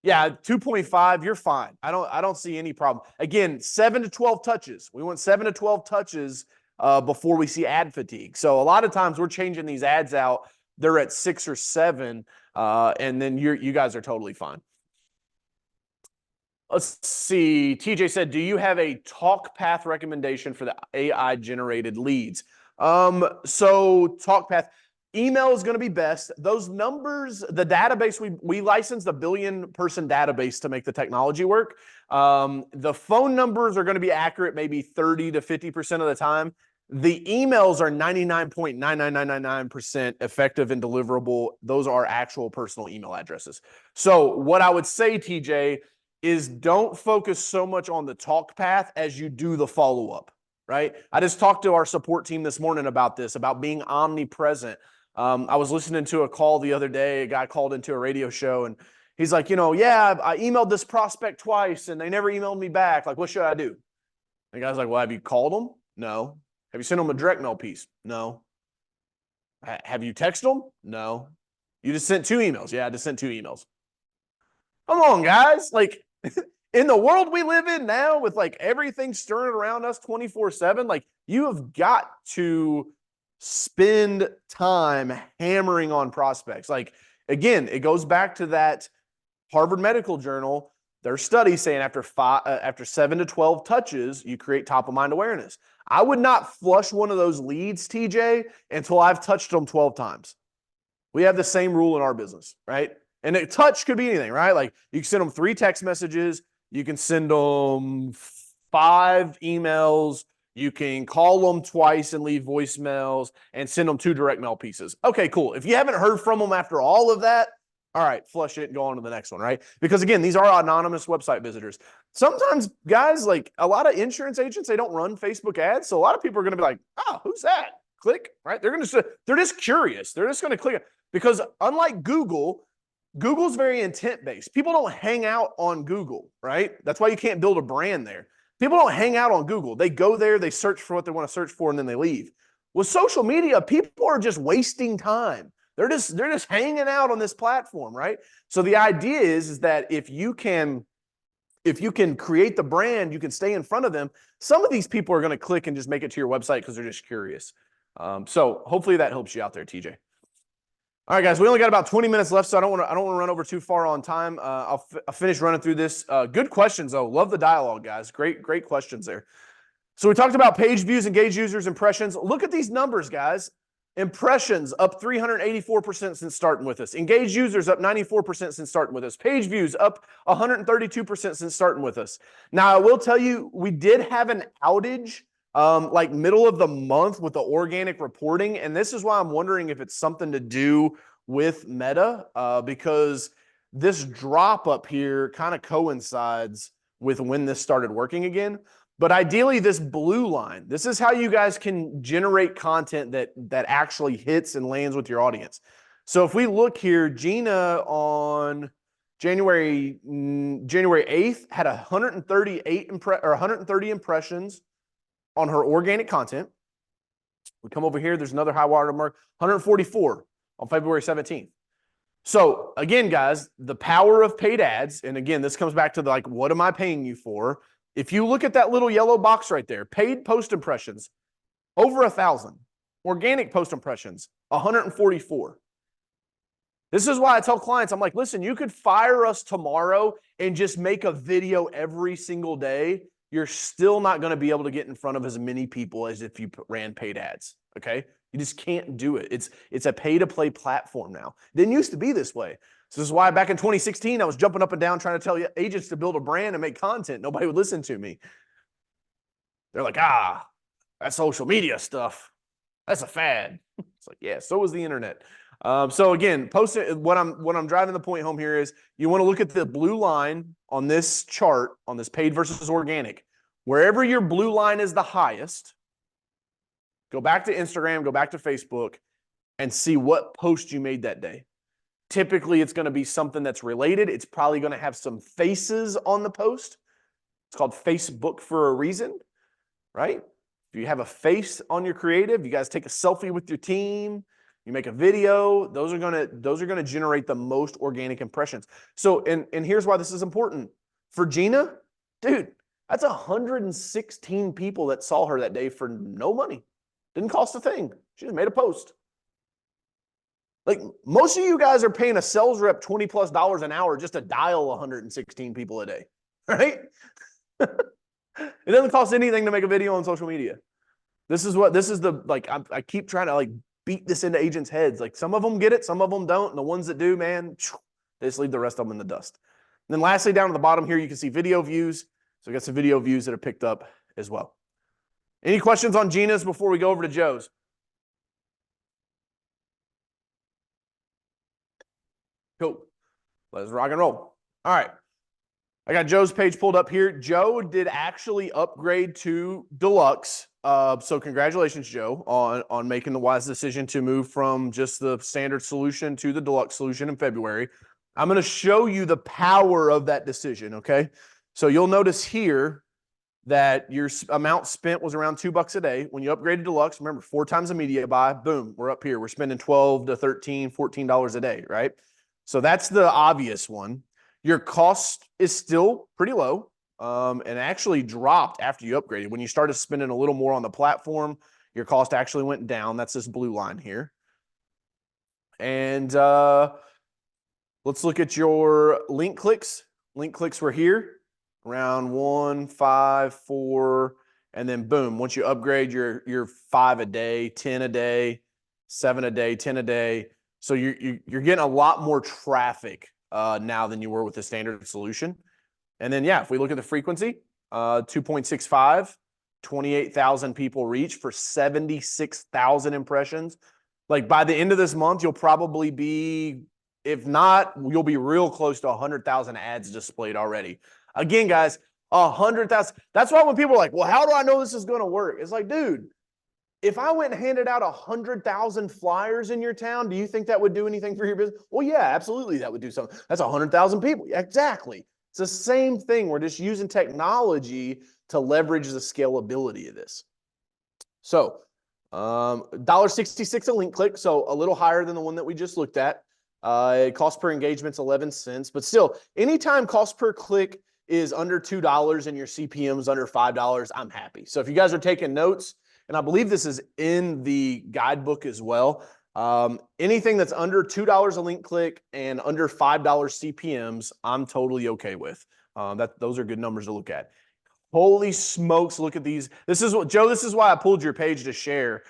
Yeah, 2.5, you're fine. I don't see any problem. Again, 7 to 12 touches. We want 7 to 12 touches before we see ad fatigue. So a lot of times we're changing these ads out. They're at 6 or 7, and then you guys are totally fine. Let's see. TJ said, do you have a talk path recommendation for the AI generated leads? So talk path. Email is going to be best. Those numbers, the database, we licensed a 1 billion person database to make the technology work. The phone numbers are going to be accurate maybe 30 to 50% of the time. The emails are 99.99999% effective and deliverable. Those are actual personal email addresses. So what I would say, TJ, is don't focus so much on the talk path as you do the follow-up, right? I just talked to our support team this morning about this, about being omnipresent. I was listening to a call the other day. A guy called into a radio show and he's like, yeah, I emailed this prospect twice and they never emailed me back. Like, what should I do? And the guy's like, well, have you called them? No. Have you sent them a direct mail piece? No. Have you texted them? No. You just sent 2 emails. Yeah, I just sent 2 emails. Come on, guys. Like in the world we live in now with like everything stirring around us 24/7, like you have got to spend time hammering on prospects. Like, again, it goes back to that Harvard Medical Journal, their study saying after 7 to 12 touches, you create top of mind awareness. I would not flush one of those leads, TJ, until I've touched them 12 times. We have the same rule in our business, right? And a touch could be anything, right? Like you can send them 3 text messages. You can send them 5 emails. You can call them twice and leave voicemails and send them 2 direct mail pieces. Okay, cool. If you haven't heard from them after all of that, all right, flush it and go on to the next one, right? Because again, these are anonymous website visitors. Sometimes guys, like a lot of insurance agents, they don't run Facebook ads. So a lot of people are going to be like, oh, who's that? Click, right? They're just curious. They're just going to click it because unlike Google's very intent-based. People don't hang out on Google, right? That's why you can't build a brand there. People don't hang out on Google. They go there, they search for what they want to search for, and then they leave. With social media, people are just wasting time. They're just hanging out on this platform, right? So the idea is that if you can create the brand, you can stay in front of them. Some of these people are going to click and just make it to your website because they're just curious. So hopefully that helps you out there, TJ. All right, guys, we only got about 20 minutes left, so I don't want to run over too far on time. I'll finish running through this. Good questions, though. Love the dialogue, guys. Great questions there. So we talked about page views, engaged users, impressions. Look at these numbers, guys. Impressions up 384% since starting with us. Engaged users up 94% since starting with us. Page views up 132% since starting with us. Now, I will tell you, we did have an outage like middle of the month with the organic reporting. And this is why I'm wondering if it's something to do with Meta, because this drop up here kind of coincides with when this started working again. But ideally, this blue line, this is how you guys can generate content that actually hits and lands with your audience. So if we look here, Gina on January 8th had 130 impressions on her organic content. We come over here, there's another high water mark, 144 on February 17th. So again, guys, the power of paid ads, and again, this comes back to like, what am I paying you for? If you look at that little yellow box right there, paid post impressions, over 1,000. Organic post impressions, 144. This is why I tell clients, I'm like, listen, you could fire us tomorrow and just make a video every single day. You're still not going to be able to get in front of as many people as if you ran paid ads, okay? You just can't do it. It's a pay-to-play platform now. It didn't used to be this way. So this is why back in 2016, I was jumping up and down trying to tell agents to build a brand and make content. Nobody would listen to me. They're like, that social media stuff, that's a fad. It's like, yeah, so is the internet. So again, what I'm driving the point home here is you want to look at the blue line on this chart, on this paid versus organic. Wherever your blue line is the highest, go back to Instagram, go back to Facebook, and see what post you made that day. Typically, it's going to be something that's related. It's probably going to have some faces on the post. It's called Facebook for a reason, right? If you have a face on your creative, you guys take a selfie with your team, you make a video, those are going to generate the most organic impressions. So, and here's why this is important. For Gina, dude, that's 116 people that saw her that day for no money. Didn't cost a thing. She just made a post. Like, most of you guys are paying a sales rep $20+ an hour just to dial 116 people a day, right? It doesn't cost anything to make a video on social media. I keep trying to like beat this into agents' heads. Like, some of them get it, some of them don't. And the ones that do, man, they just leave the rest of them in the dust. And then lastly, down at the bottom here, you can see video views. So we got some video views that are picked up as well. Any questions on Gina's before we go over to Joe's? Cool. Let's rock and roll. All right. I got Joe's page pulled up here. Joe did actually upgrade to Deluxe. So congratulations, Joe, on making the wise decision to move from just the standard solution to the Deluxe solution in February. I'm going to show you the power of that decision, okay? So you'll notice here that your amount spent was around $2 a day. When you upgraded Deluxe, remember, 4 times a media buy, boom, we're up here. We're spending $12 to $13, $14 a day, right? So that's the obvious one. Your cost is still pretty low, and actually dropped after you upgraded. When you started spending a little more on the platform, your cost actually went down. That's this blue line here. And let's look at your link clicks. Link clicks were here, around 1, 5, 4, and then boom, once you upgrade, you're 5 a day, 10 a day, 7 a day, 10 a day. So you're getting a lot more traffic now than you were with the standard solution. And then, yeah, if we look at the frequency, 2.65, 28,000 people reach for 76,000 impressions. Like, by the end of this month, you'll probably be, if not, you'll be real close to 100,000 ads displayed already. Again, guys, 100,000. That's why when people are like, well, how do I know this is going to work? It's like, dude, if I went and handed out 100,000 flyers in your town, do you think that would do anything for your business? Well, yeah, absolutely, that would do something. That's 100,000 people. Exactly. It's the same thing. We're just using technology to leverage the scalability of this. So $1.66 a link click, so a little higher than the one that we just looked at. Cost per engagement's 11 cents, but still, anytime cost per click is under $2 and your CPM's under $5, I'm happy. So if you guys are taking notes, and I believe this is in the guidebook as well, anything that's under $2 a link click and under $5 CPMs, I'm totally okay with. Those are good numbers to look at. Holy smokes, look at these. This is what, Joe, this is why I pulled your page to share,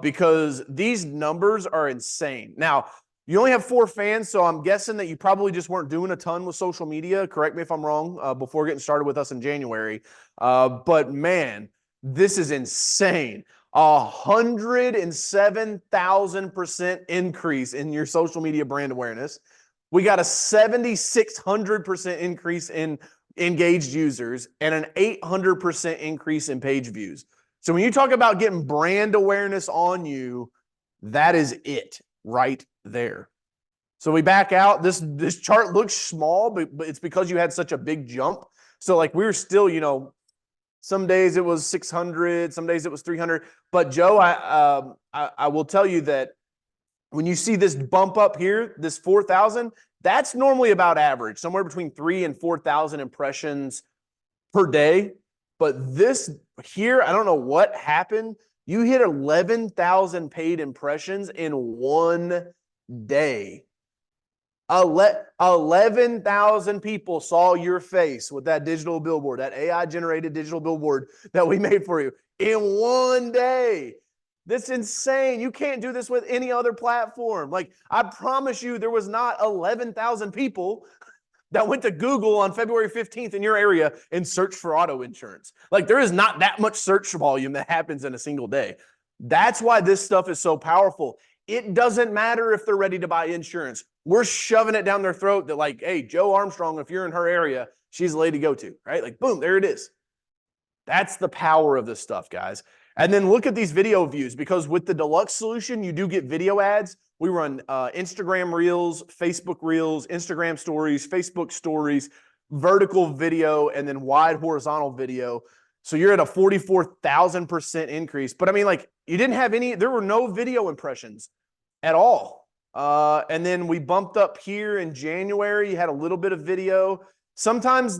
because these numbers are insane. Now, you only have 4 fans, so I'm guessing that you probably just weren't doing a ton with social media. Correct me if I'm wrong, before getting started with us in January. But man, this is insane. 107,000% increase in your social media brand awareness. We got a 7,600% increase in engaged users and an 800% increase in page views. So when you talk about getting brand awareness on you, that is it right there. So we back out. This chart looks small, but it's because you had such a big jump. So like we were still, you know, some days it was 600, some days it was 300. But Joe, I will tell you that when you see this bump up here, this 4,000, that's normally about average, somewhere between 3,000 and 4,000 impressions per day. But this here, I don't know what happened. You hit 11,000 paid impressions in one day. 11,000 people saw your face with that digital billboard, that AI-generated digital billboard that we made for you in one day. That's insane. You can't do this with any other platform. Like, I promise you, there was not 11,000 people that went to Google on February 15th in your area and searched for auto insurance. Like, there is not that much search volume that happens in a single day. That's why this stuff is so powerful. It doesn't matter if they're ready to buy insurance. We're shoving it down their throat that, like, hey, Joe Armstrong, if you're in her area, she's the lady to go to, right? Like, boom, there it is. That's the power of this stuff, guys. And then look at these video views, because with the deluxe solution, you do get video ads. We run Instagram Reels, Facebook Reels, Instagram Stories, Facebook Stories, vertical video, and then wide horizontal video. So you're at a 44,000% increase. But I mean, like, you didn't have there were no video impressions at all. And then we bumped up here in January. You had a little bit of video. Sometimes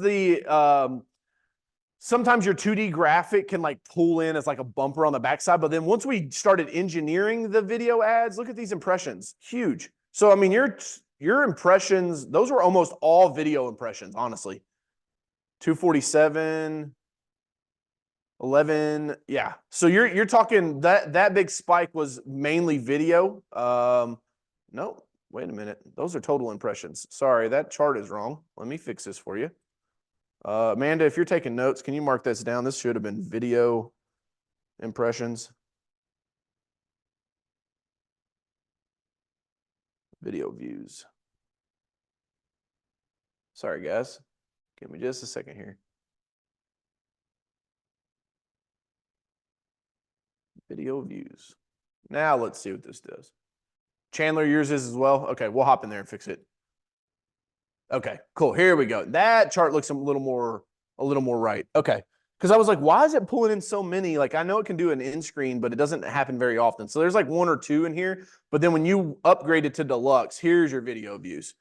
sometimes your 2D graphic can like pull in as like a bumper on the backside. But then once we started engineering the video ads, look at these impressions, huge. So, I mean, your impressions, those were almost all video impressions, honestly. 247, 11. Yeah. So you're talking that big spike was mainly video. No, wait a minute. Those are total impressions. Sorry, that chart is wrong. Let me fix this for you. Amanda, if you're taking notes, can you mark this down? This should have been video impressions. Video views. Sorry, guys. Give me just a second here. Video views. Now let's see what this does. Chandler, yours is as well? Okay, we'll hop in there and fix it. Okay, cool. Here we go. That chart looks a little more right. Okay. Because I was like, why is it pulling in so many? Like, I know it can do an in screen, but it doesn't happen very often. So there's like 1 or 2 in here. But then when you upgrade it to deluxe, here's your video views.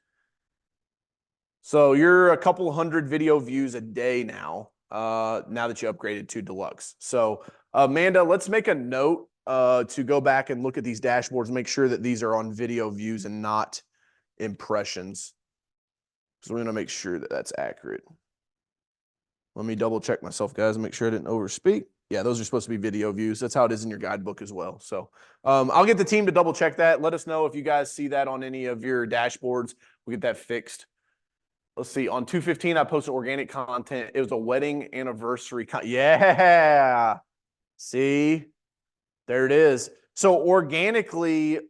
So you're a couple hundred video views a day now, now that you upgraded to deluxe. So Amanda, let's make a note to go back and look at these dashboards and make sure that these are on video views and not impressions. So we're going to make sure that that's accurate. Let me double check myself, guys, and make sure I didn't overspeak. Yeah, those are supposed to be video views. That's how it is in your guidebook as well. So I'll get the team to double check that. Let us know if you guys see that on any of your dashboards. We'll get that fixed. Let's see. On 2/15, I posted organic content. It was a wedding anniversary. Yeah. See? There it is. So organically,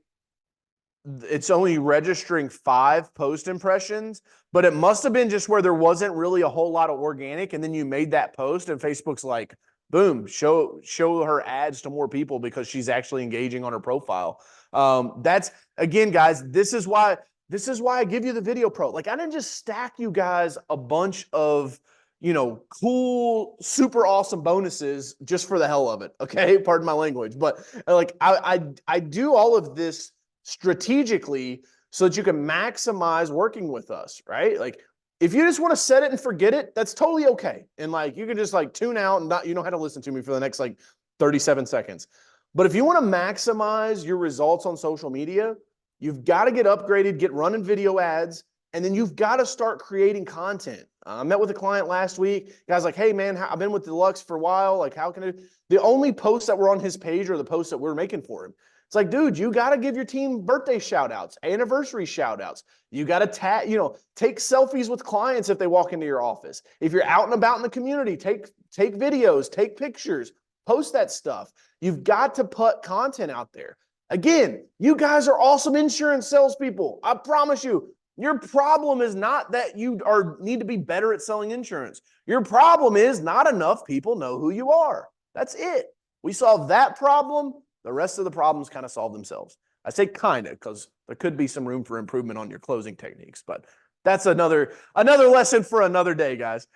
it's only registering 5 post impressions, but it must have been just where there wasn't really a whole lot of organic, and then you made that post and Facebook's like, boom, show her ads to more people because she's actually engaging on her profile. That's, again, guys, this is why I give you the Video Pro. Like, I didn't just stack you guys a bunch of cool, super awesome bonuses just for the hell of it. Okay. Pardon my language, but like I do all of this strategically so that you can maximize working with us, right? Like if you just want to set it and forget it, that's totally okay. And like you can just like tune out and you don't have to listen to me for the next like 37 seconds. But if you want to maximize your results on social media, you've got to get upgraded, get running video ads, and then you've got to start creating content. I met with a client last week. Guy's like, hey, man, I've been with Deluxe for a while. Like, how can I? The only posts that were on his page are the posts that we're making for him. It's like, dude, you got to give your team birthday shout outs, anniversary shout outs. You got to take selfies with clients if they walk into your office. If you're out and about in the community, take videos, take pictures, post that stuff. You've got to put content out there. Again, you guys are awesome insurance salespeople. I promise you. Your problem is not that you need to be better at selling insurance. Your problem is not enough people know who you are. That's it. We solve that problem. The rest of the problems kind of solve themselves. I say kind of because there could be some room for improvement on your closing techniques, but that's another lesson for another day, guys.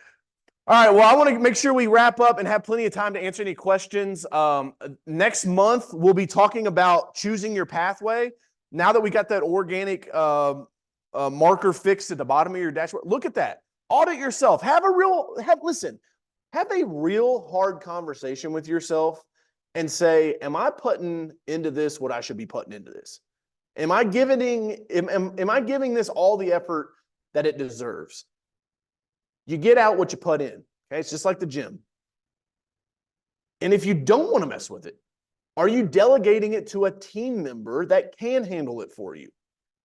All right, well, I want to make sure we wrap up and have plenty of time to answer any questions. Next month, we'll be talking about choosing your pathway. Now that we got that organic marker fixed at the bottom of your dashboard, look at that. Audit yourself. Have a real hard conversation with yourself and say, am I putting into this what I should be putting into this? Am I giving this all the effort that it deserves? You get out what you put in. Okay, it's just like the gym. And if you don't want to mess with it, are you delegating it to a team member that can handle it for you?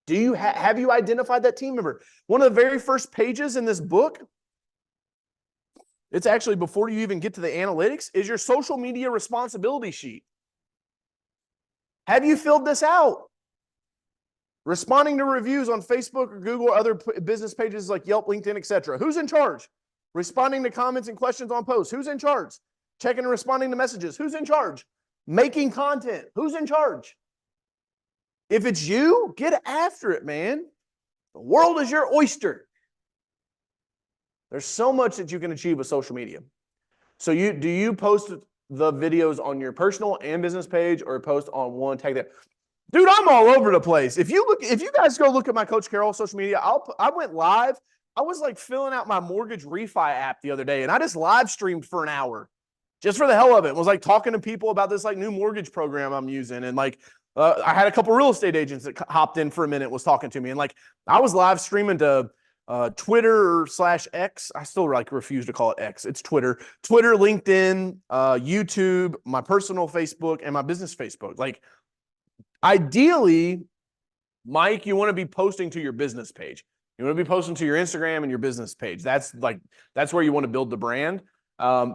Do you have you identified that team member? One of the very first pages in this book, it's actually before you even get to the analytics, is your social media responsibility sheet. Have you filled this out? Responding to reviews on Facebook or Google or other business pages like Yelp, LinkedIn, etc. Who's in charge? Responding to comments and questions on posts. Who's in charge? Checking and responding to messages. Who's in charge? Making content. Who's in charge? If it's you, get after it, man. The world is your oyster. There's so much that you can achieve with social media. So do you post the videos on your personal and business page or post on one tag that? Dude, I'm all over the place. If you guys go look at my Coach Carroll social media, I went live. I was like filling out my mortgage refi app the other day, and I just live streamed for an hour just for the hell of it. Was like talking to people about this like new mortgage program I'm using, and like I had a couple real estate agents that hopped in for a minute, was talking to me, and like I was live streaming to Twitter/X. I still like refuse to call it X. It's Twitter, LinkedIn, YouTube, my personal Facebook, and my business Facebook. Like ideally, Mike, you want to be posting to your business page. You want to be posting to your Instagram and your business page. That's where you want to build the brand.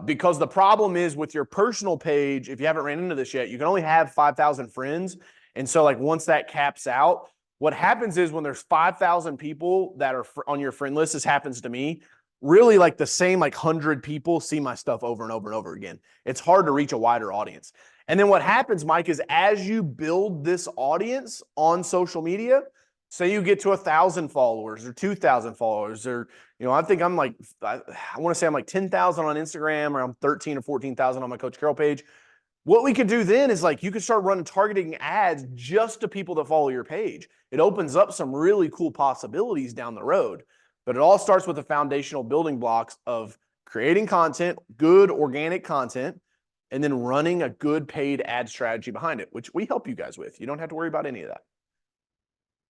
Because the problem is with your personal page, if you haven't ran into this yet, you can only have 5,000 friends. And so like once that caps out, what happens is when there's 5,000 people that are on your friend list, this happens to me, really like the same like 100 people see my stuff over and over and over again. It's hard to reach a wider audience. And then what happens, Mike, is as you build this audience on social media, say you get to 1,000 followers or 2,000 followers, or, I think I want to say I'm like 10,000 on Instagram, or I'm 13 or 14,000 on my Coach Carroll page. What we could do then is like you could start running targeting ads just to people that follow your page. It opens up some really cool possibilities down the road. But it all starts with the foundational building blocks of creating content, good organic content, and then running a good paid ad strategy behind it, which we help you guys with. You don't have to worry about any of that.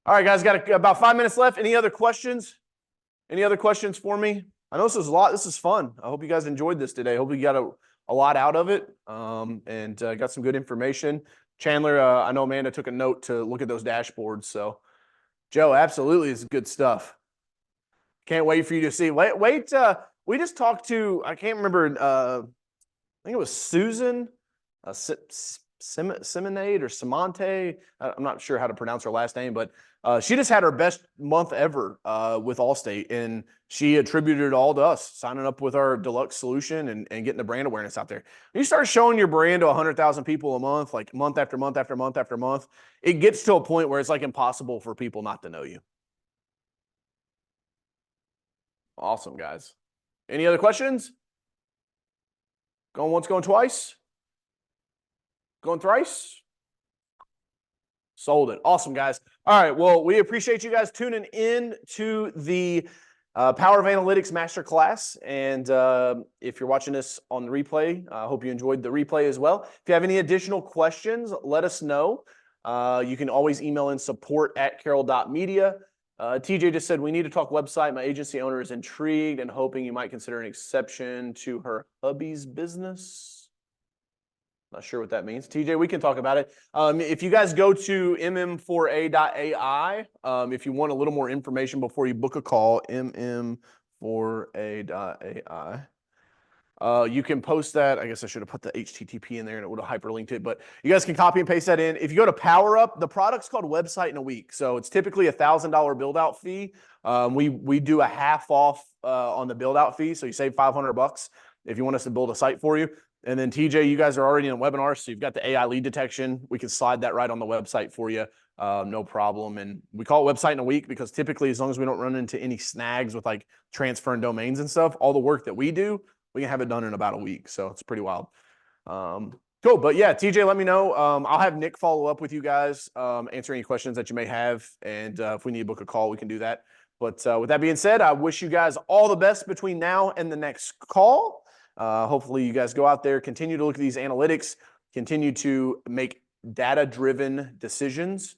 All right, guys, got about 5 minutes left. Any other questions? Any other questions for me? I know this is a lot. This is fun. I hope you guys enjoyed this today. I hope you got a lot out of it and got some good information. Chandler, I know Amanda took a note to look at those dashboards. So, Joe, absolutely is good stuff. Can't wait for you to see. Wait. We just talked to, I can't remember, I think it was Susan Simonade or Simante. I'm not sure how to pronounce her last name, but she just had her best month ever with Allstate, and she attributed it all to us signing up with our deluxe solution and getting the brand awareness out there. When you start showing your brand to 100,000 people a month, like month after month after month after month, it gets to a point where it's like impossible for people not to know you. Awesome, guys. Any other questions? Going once, going twice? Going thrice? Sold it. Awesome, guys. All right. Well, we appreciate you guys tuning in to the Power of Analytics Masterclass. And if you're watching this on the replay, I hope you enjoyed the replay as well. If you have any additional questions, let us know. You can always email in support@carroll.media. TJ just said, we need to talk website. My agency owner is intrigued and hoping you might consider an exception to her hubby's business. Not sure what that means. TJ, we can talk about it. If you guys go to mm4a.ai, if you want a little more information before you book a call, mm4a.ai. You can post that. I guess I should have put the HTTP in there and it would have hyperlinked it, but you guys can copy and paste that in. If you go to PowerUp, the product's called Website in a Week. So it's typically a $1,000 build out fee. We do a half off on the build out fee. So you save $500 if you want us to build a site for you. And then TJ, you guys are already in a webinar, so you've got the AI lead detection. We can slide that right on the website for you, no problem. And we call it Website in a Week because typically, as long as we don't run into any snags with like transferring domains and stuff, all the work that we do, we can have it done in about a week. So it's pretty wild. Cool. But yeah, TJ, let me know. I'll have Nick follow up with you guys, answer any questions that you may have. And if we need to book a call, we can do that. But with that being said, I wish you guys all the best between now and the next call. Hopefully you guys go out there, continue to look at these analytics, continue to make data-driven decisions.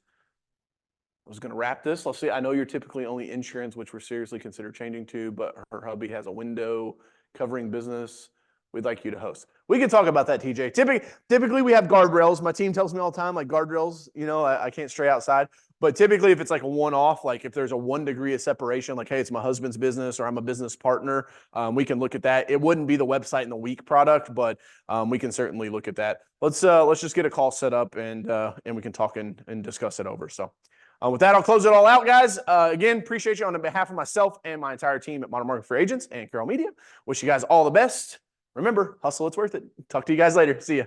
I was going to wrap this. Let's see. I know you're typically only insurance, which we're seriously consider changing to, but her hubby has a window covering business. We'd like you to host. We can talk about that, TJ. Typically we have guardrails. My team tells me all the time, like guardrails, you know, I can't stray outside. But typically if it's like a one-off, like if there's a 1 degree of separation, like, hey, it's my husband's business or I'm a business partner, we can look at that. It wouldn't be the Website in the Week product, but we can certainly look at that. Let's just get a call set up and we can talk and discuss it over. So with that, I'll close it all out, guys. Again, appreciate you on behalf of myself and my entire team at Modern Marketing for Agents and Carroll Media. Wish you guys all the best. Remember, hustle, it's worth it. Talk to you guys later. See ya.